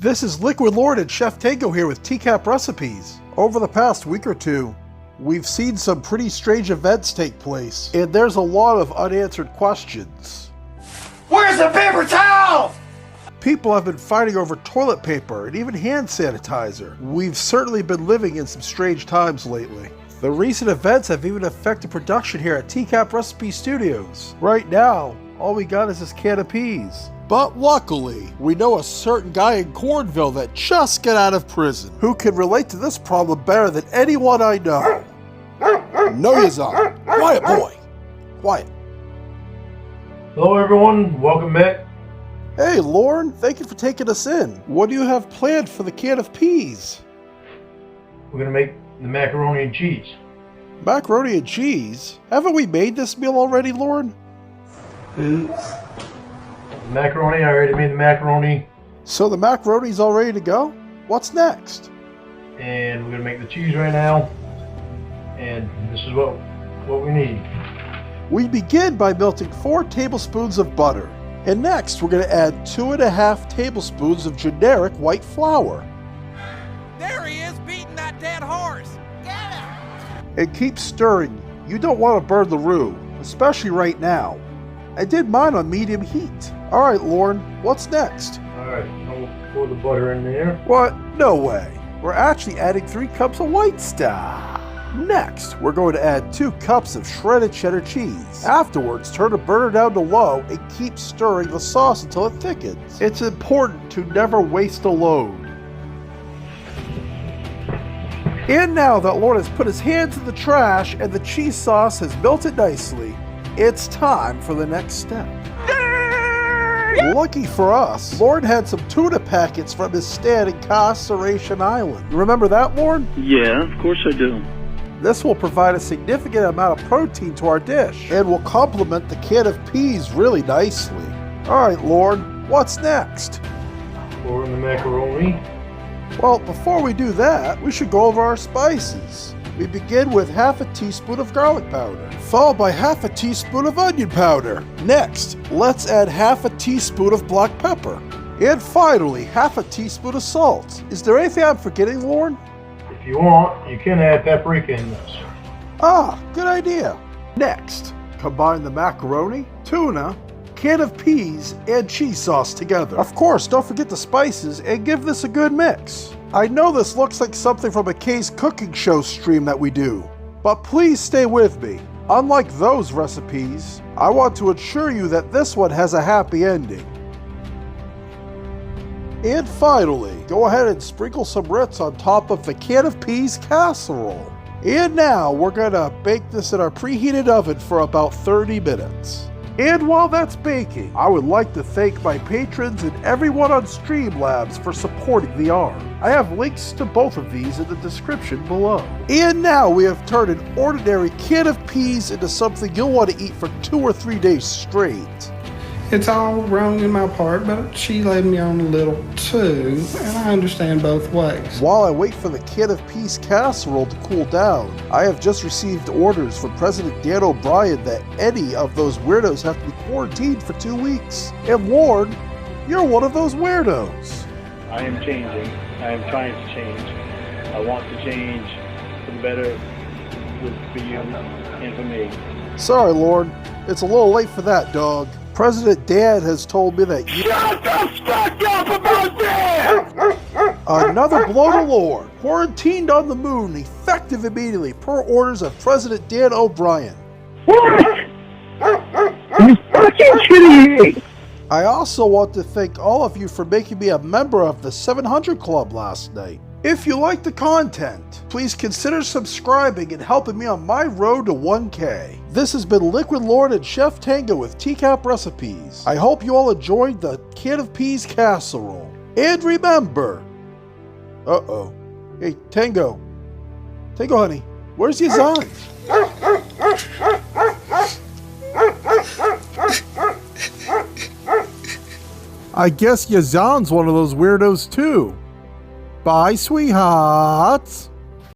This is Liquid Lorne and Chef Tango here with TCaP Recipes. Over the past week or two, we've seen some pretty strange events take place, and there's a lot of unanswered questions. Where's the paper towel? People have been fighting over toilet paper and even hand sanitizer. We've certainly been living in some strange times lately. The recent events have even affected production here at TCaP Recipes Studios. Right now, all we got is this can of peas. But luckily, we know a certain guy in Cornville that just got out of prison who can relate to this problem better than anyone I know. No, Yazan. Quiet, boy. Quiet. Hello everyone, welcome back. Hey, Lorne, thank you for taking us in. What do you have planned for the can of peas? We're going to make the macaroni and cheese. Macaroni and cheese? Haven't we made this meal already, Lorne? Macaroni, I already made the macaroni. So the macaroni's all ready to go? What's next? And we're going to make the cheese right now. And this is what we need. We begin by melting 4 tablespoons of butter. And next, we're going to add 2.5 tablespoons of generic white flour. There he is, beating that dead horse. Get him! And keep stirring. You don't want to burn the roux, especially right now. I did mine on medium heat. Alright, Lorne, what's next? Alright, I'll pour the butter in there. What? No way. We're actually adding 3 cups of white stuff. Next, we're going to add 2 cups of shredded cheddar cheese. Afterwards, turn the burner down to low and keep stirring the sauce until it thickens. It's important to never waste a load. And now that Lorne has put his hands in the trash and the cheese sauce has melted nicely, it's time for the next step. Lucky for us, Lorne had some tuna packets from his stand in Casserole Island. Remember that, Lorne? Yeah, of course I do. This will provide a significant amount of protein to our dish and will complement the can of peas really nicely. Alright, Lorne, what's next? Pour in the macaroni. Well, before we do that, we should go over our spices. We begin with half a teaspoon of garlic powder, followed by half a teaspoon of onion powder. Next, let's add half a teaspoon of black pepper. And finally, half a teaspoon of salt. Is there anything I'm forgetting, Lorne? If you want, you can add paprika in this. Ah, good idea. Next, combine the macaroni, tuna, can of peas, and cheese sauce together. Of course, don't forget the spices and give this a good mix. I know this looks like something from a Kay's cooking show stream that we do, but please stay with me. Unlike those recipes, I want to assure you that this one has a happy ending. And finally, go ahead and sprinkle some Ritz on top of the can of Peas Casserole. And now we're gonna bake this in our preheated oven for about 30 minutes. And while that's baking, I would like to thank my patrons and everyone on Streamlabs for supporting the art. I have links to both of these in the description below. And now we have turned an ordinary can of peas into something you'll want to eat for 2 or 3 days straight. It's all wrong in my part, but she led me on a little too, and I understand both ways. While I wait for the can of Peas Casserole to cool down, I have just received orders from President Dan O'Brien that any of those weirdos have to be quarantined for 2 weeks. And Lorne, you're one of those weirdos. I am changing. I am trying to change. I want to change for the better for you and for me. Sorry, Lorne. It's a little late for that, dog. President Dan has told me that you— Shut the fuck up about that! Another blow to Lorne. Quarantined on the moon, effective immediately, per orders of President Dan O'Brien. What? Are you fucking kidding me? I also want to thank all of you for making me a member of the 700 Club last night. If you like the content, please consider subscribing and helping me on my road to 1K. This has been Liquid Lorne and Chef Tango with TCaP Recipes. I hope you all enjoyed the can of Peas Casserole. And remember— uh-oh. Hey, Tango. Tango, honey, where's Yazan? I guess Yazan's one of those weirdos too. Bye, sweethearts.